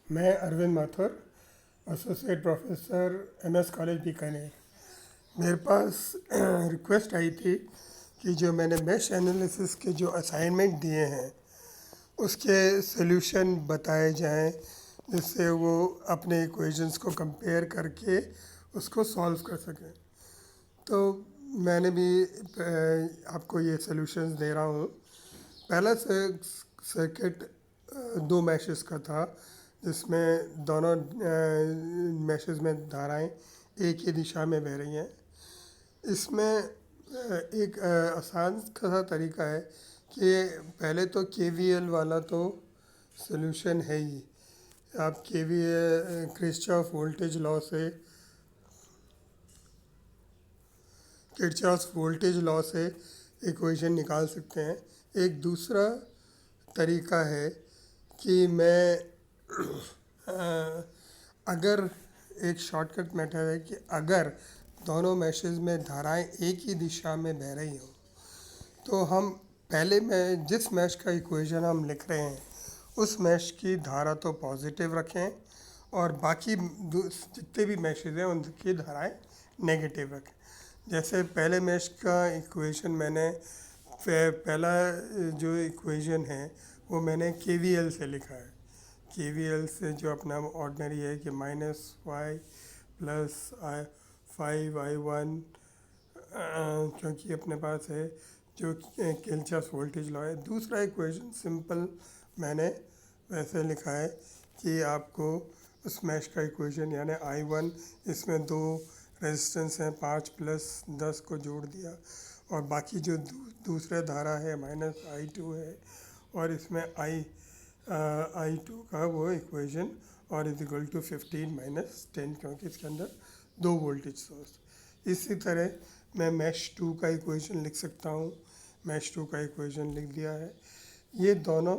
मैं Arvind Mathur, associate professor MS college Bikaner. मेरे पास रिक्वेस्ट आई थी कि जो मैंने मेश एनालिसिस के जो असाइनमेंट दिए हैं उसके सॉल्यूशन बताए जाएं, जिससे वो अपने इक्वेशंस को कंपेयर करके उसको सॉल्व कर सकें। तो मैंने भी आपको ये सॉल्यूशंस दे रहा हूँ। पहला सर्किट दो मैशेस का था, जिसमें दोनों मैशेस में धाराएं एक ही दिशा में बह रही हैं। इसमें एक आसान सा तरीका है कि पहले तो केवीएल वाला तो सॉल्यूशन है ही। आप केवीएल किरचॉफ वोल्टेज लॉ से इक्वेशन निकाल सकते हैं। एक दूसरा तरीका है कि मैं अगर एक शॉर्टकट मेथड है कि अगर दोनों मैशेस में धाराएं एक ही दिशा में बह रही हों, तो हम पहले में जिस मैश का इक्वेशन हम लिख रहे हैं उस मैश की धारा तो पॉजिटिव रखें और बाकी जितने भी मैशेस हैं उनकी धाराएं नेगेटिव रखें। जैसे पहले मैश का इक्वेशन मैंने पहला जो इक्वेशन है वो मैंने केवीएल से लिखा है। केवीएल से जो अपना ऑर्डिनरी है कि -y प्लस 5i1, क्योंकि अपने पास है जो किरचॉफ वोल्टेज लॉ है। दूसरा इक्वेशन सिंपल मैंने वैसे लिखा है कि आपको उस मैश का इक्वेशन यानी i1, इसमें दो रेजिस्टेंस हैं 5 + 10 को जोड़ दिया और बाकी जो दूसरा धारा है -i2 है और इसमें i2 का वो इक्वेशन और = 15 - 10, क्योंकि इसके अंदर दो वोल्टेज सोर्स। इसी तरह मैं मैश 2 का इक्वेशन लिख सकता हूँ। मैश 2 का इक्वेशन लिख दिया है। ये दोनों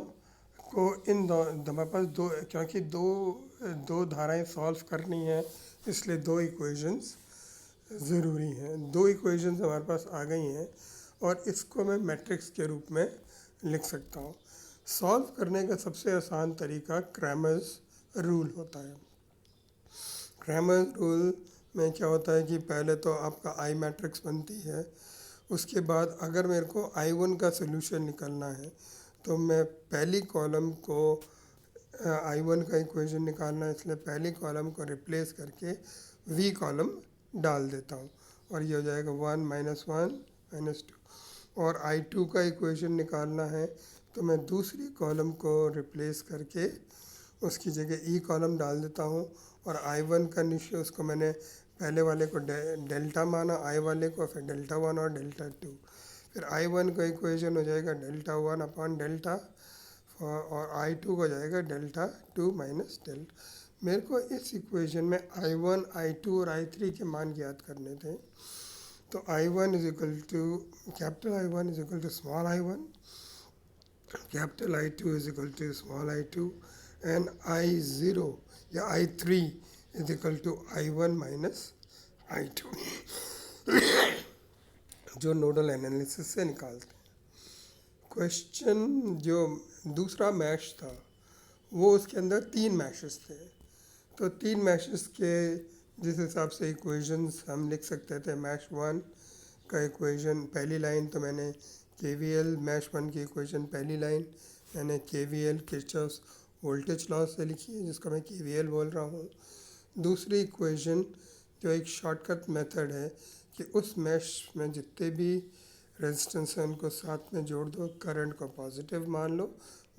को हमारे पास दो, क्योंकि दो धाराएं सॉल्व करनी है इसलिए दो इक्वेशंस ज़रूरी हैं। दो इक्वेशंस हमारे पास आ गई हैं और इसको मैं मैट्रिक्स के रूप में लिख सकता हूँ। सॉल्व करने का सबसे आसान तरीका क्रैमर्स रूल होता है। क्रैमर्स रूल में क्या होता है कि पहले तो आपका आई मैट्रिक्स बनती है, उसके बाद अगर मेरे को i1 का सोल्यूशन निकालना है तो मैं पहली कॉलम को i1 का इक्वेशन निकालना है, इसलिए पहली कॉलम को रिप्लेस करके v कॉलम डाल देता हूँ और ये हो जाएगा 1 - 1 - 2। और i2 का इक्वेशन निकालना है तो मैं दूसरी कॉलम को रिप्लेस करके उसकी जगह ई कॉलम डाल देता हूँ और i1 का निश्चय उसको मैंने पहले वाले को डेल्टा माना, आई वाले को, फिर डेल्टा 1 और डेल्टा 2। फिर i1 का इक्वेशन हो जाएगा डेल्टा 1/डेल्टा और i2 को जाएगा डेल्टा 2 - डेल्टा। मेरे को इस इक्वेशन में i1, i2 और i3 के मान ज्ञात करने थे। तो i1 = capital I1 = small i1, capital I2 = small i2 and i0 या i3 = i1 - i2, जो नोडल एनालिसिस से निकालते हैं। क्वेश्चन जो दूसरा मैश था वो उसके अंदर 3 मैशेस थे, तो 3 मैशेस के जिस हिसाब से इक्वेशंस हम लिख सकते थे। मैश 1 का इक्वेशन पहली लाइन तो मैंने केवीएल, मैश 1 की इक्वेशन पहली लाइन मैंने केवीएल किरचॉफ वोल्टेज लॉ से लिखी है, जिसको मैं केवीएल बोल रहा हूँ। दूसरी इक्वेशन जो एक शॉर्टकट मेथड है कि उस मैश में जितने भी रेजिस्टेंस हैं उनको साथ में जोड़ दो, करंट को पॉजिटिव मान लो,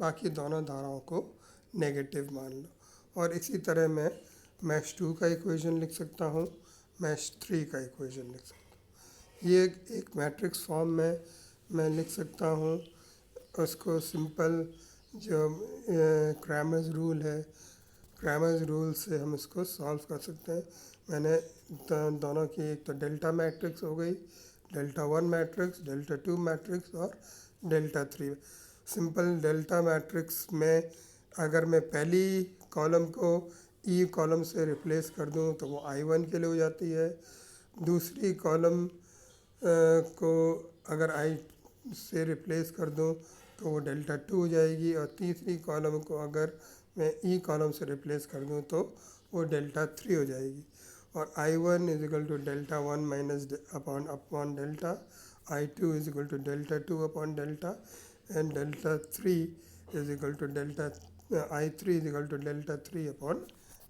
बाकी दोनों धाराओं को नेगेटिव मान लो। और इसी तरह मैं मैश 2 का इक्वेशन लिख सकता हूँ, मैश 3 का इक्वेशन लिख सकता हूँ। ये एक मैट्रिक्स फॉर्म में मैं लिख सकता हूँ। उसको सिंपल जो क्रैमर्स रूल है, क्रैमर्स रूल से हम इसको सॉल्व कर सकते हैं। मैंने दोनों की एक तो डेल्टा मैट्रिक्स हो गई, डेल्टा 1 मैट्रिक्स, डेल्टा 2 मैट्रिक्स और डेल्टा 3। सिंपल डेल्टा मैट्रिक्स में अगर मैं पहली कॉलम को ई कॉलम से रिप्लेस कर दूं तो वो i1 के लिए हो जाती है। दूसरी कॉलम को अगर i से रिप्लेस कर दूं तो वो डेल्टा 2 हो जाएगी और तीसरी कॉलम को अगर मैं ई कॉलम से रिप्लेस कर दूँ तो वो डेल्टा 3 हो जाएगी। और I1 is equal to delta 1 minus upon delta, I2 is equal to delta 2 upon delta, and delta 3 is equal to delta I3 is equal to delta 3 upon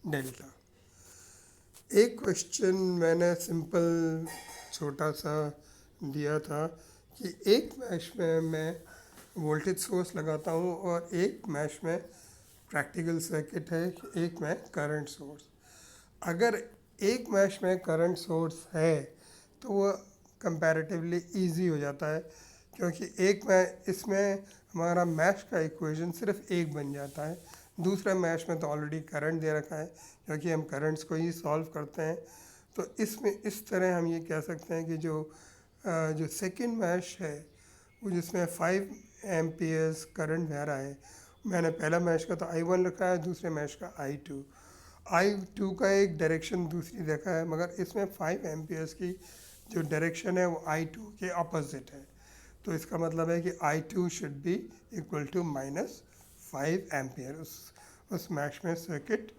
delta. एक question मैंने simple छोटा सा दिया था कि एक मैश में मैं वोल्टेज सोर्स लगाता हूँ और एक मैश में प्रैक्टिकल सर्किट है, एक में करंट सोर्स। अगर एक मैश में करंट सोर्स है तो वो कंपैरेटिवली इजी हो जाता है, क्योंकि एक में इसमें हमारा मैश का इक्वेशन सिर्फ एक बन जाता है। दूसरे मैश में तो ऑलरेडी करंट दे रखा है, क्योंकि हम करंट्स को ही सॉल्व करते हैं। तो इसमें इस तरह हम ये कह सकते हैं कि जो सेकंड मैश है वो जिसमें 5 एम्पियर्स करंट बह रहा है, मैंने पहला मैश का तो I1 रखा है, दूसरे मैश का I2 का एक डायरेक्शन दूसरी देखा है, मगर इसमें 5 एम्पियर्स की जो डायरेक्शन है वो I2 के ऑपोजिट है। तो इसका मतलब है कि I2 should be equal to -5 ampere. उस मैश में सर्किट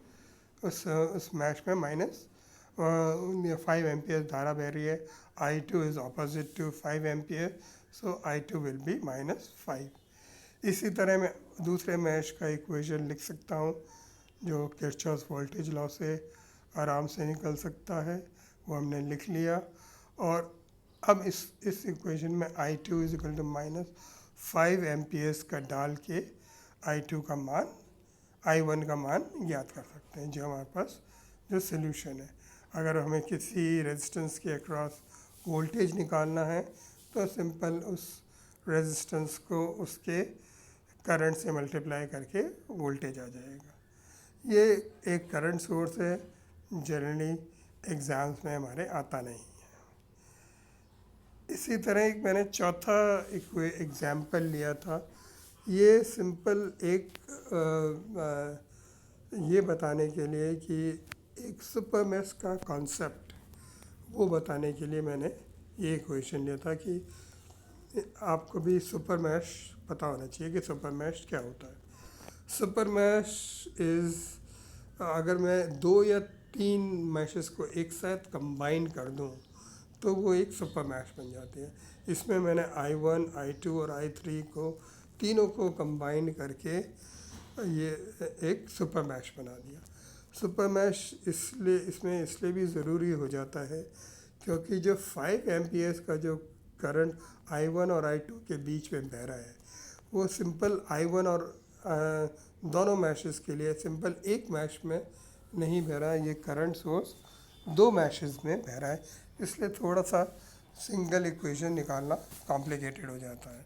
उस मैश में -5 एम्पियर धारा बह रही है। I2 is opposite to 5 ampere, so I2 will be -5। इसी तरह मैं दूसरे मैश का इक्वेशन लिख सकता हूँ जो किरचॉफ वोल्टेज लॉ से आराम से निकल सकता है, वो हमने लिख लिया। और अब इस इक्वेशन में I2 is equal to -5 amperes का डाल के I2 का मान I1 का मान ज्ञात कर सकते हैं, जो हमारे पास जो सोल्यूशन है। अगर हमें किसी रेजिस्टेंस के अक्रॉस वोल्टेज निकालना है तो सिंपल उस रेजिस्टेंस को उसके करंट से मल्टीप्लाई करके वोल्टेज आ जाएगा। ये एक करंट सोर्स है, जनरली एग्ज़ाम्स में हमारे आता नहीं है। इसी तरह एक मैंने चौथा एग्जाम्पल लिया था। ये सिंपल एक ये बताने के लिए कि एक सुपर मैश का कॉन्सेप्ट, वो बताने के लिए मैंने ये इक्वेशन लिया था कि आपको भी सुपर मैश पता होना चाहिए कि सुपर मैश क्या होता है। सुपर मैश इज़, अगर मैं 2 या 3 मैशेस को एक साथ कंबाइन कर दूं तो वो एक सुपर मैश बन जाती है। इसमें मैंने I1, I2 और I3 को तीनों को कंबाइन करके ये एक सुपर मैश बना दिया। सुपर मैश इसलिए भी ज़रूरी हो जाता है क्योंकि जो 5 एम्पियर्स का जो करंट I1 और I2 के बीच में बह रहा है, वो सिंपल I1 और दोनों मैशेस के लिए सिंपल एक मैश में नहीं बह रहा है, ये करंट सोर्स 2 मैशेस में बह रहा है। इसलिए थोड़ा सा सिंगल इक्वेशन निकालना कॉम्प्लिकेटेड हो जाता है।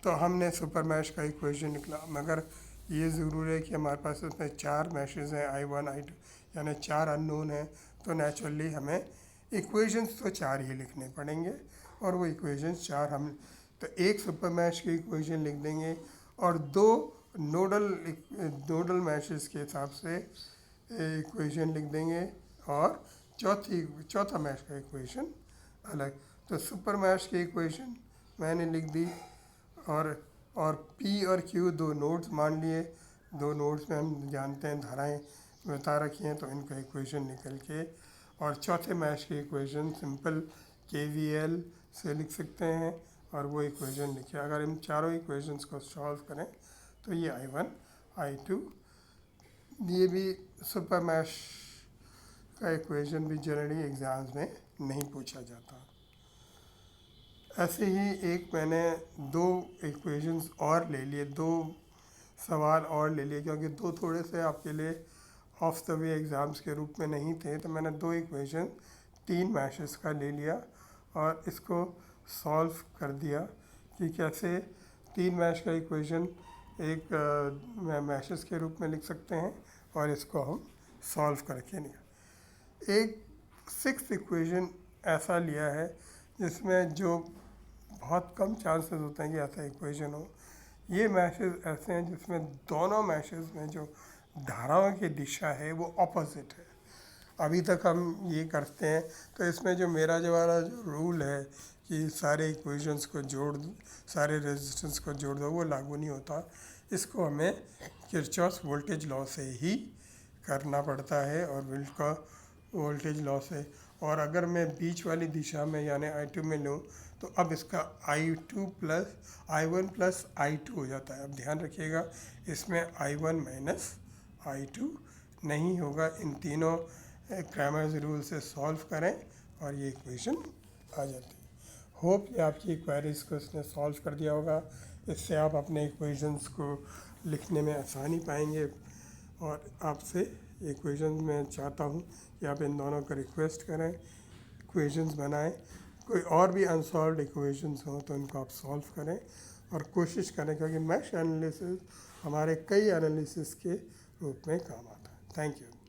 तो हमने सुपर मैश का इक्वेशन निकला, मगर ये ज़रूर है कि हमारे पास इसमें 4 मैशेस हैं, I1 I2, यानी 4 अननोन हैं। तो नेचुरली हमें इक्वेशंस तो 4 ही लिखने पड़ेंगे, और वो इक्वेशंस 4 हम तो एक सुपर मैश की इक्वेशन लिख देंगे और 2 नोडल मैशेस के हिसाब से इक्वेशन लिख देंगे, और चौथा मैश का इक्वेशन अलग। तो सुपर मैश की इक्वेशन मैंने लिख दी, और P और Q 2 नोड्स मान लिए। 2 नोड्स में हम जानते हैं धाराएं बता रखी हैं, तो इनका इक्वेशन निकल के, और चौथे मैश की इक्वेशन सिंपल KVL से लिख सकते हैं, और वो इक्वेशन लिखे। अगर इन चारों इक्वेशंस को सॉल्व करें तो ये I1 I2, ये भी सुपर मैश का इक्वेशन भी जनरली एग्ज़ाम्स में नहीं पूछा जाता। ऐसे ही एक मैंने 2 इक्वेशंस और ले लिए, 2 सवाल और ले लिए, क्योंकि 2 थोड़े से आपके लिए ऑफ द वे एग्ज़ाम्स के रूप में नहीं थे। तो मैंने 2 इक्वेशन 3 मैशेस का ले लिया और इसको सॉल्व कर दिया कि कैसे 3 मैश का इक्वेशन एक मैशेस के रूप में लिख सकते हैं, और इसको हम सॉल्व करके लिया। एक 6th इक्वेशन ऐसा लिया है जिसमें जो बहुत कम चांसेस होते हैं कि ऐसा इक्वेशन हो। ये मैशेस ऐसे हैं जिसमें दोनों मैशेस में जो धाराओं की दिशा है वो ऑपोजिट है। अभी तक हम ये करते हैं, तो इसमें जो मेरा जो वाला जो रूल है कि सारे इक्वेशंस को जोड़ दो, सारे रेजिस्टेंस को जोड़ दो, वो लागू नहीं होता। इसको हमें किरचॉफ वोल्टेज लॉ से ही करना पड़ता है और विल्ट का वोल्टेज लॉ से। और अगर मैं बीच वाली दिशा में यानी I2 में लूँ तो अब इसका I1 प्लस I2 हो जाता है। अब ध्यान रखिएगा इसमें I1 माइनस I2 नहीं होगा। इन तीनों क्रैमर्स रूल से सॉल्व करें और ये इक्वेशन आ जाती है। होप ये आपकी क्वेरीज को इसने सॉल्व कर दिया होगा। इससे आप अपने इक्वेशंस को लिखने में आसानी पाएंगे। और आपसे इक्वेशंस मैं चाहता हूँ कि आप इन दोनों को रिक्वेस्ट करें, इक्वेशंस बनाएं। कोई और भी अनसॉल्व्ड इक्वेशंस हो तो उनको आप सॉल्व करें और कोशिश करें, क्योंकि मैश एनालिसिस हमारे कई एनालिसिस के रूप में काम आता है। Thank you.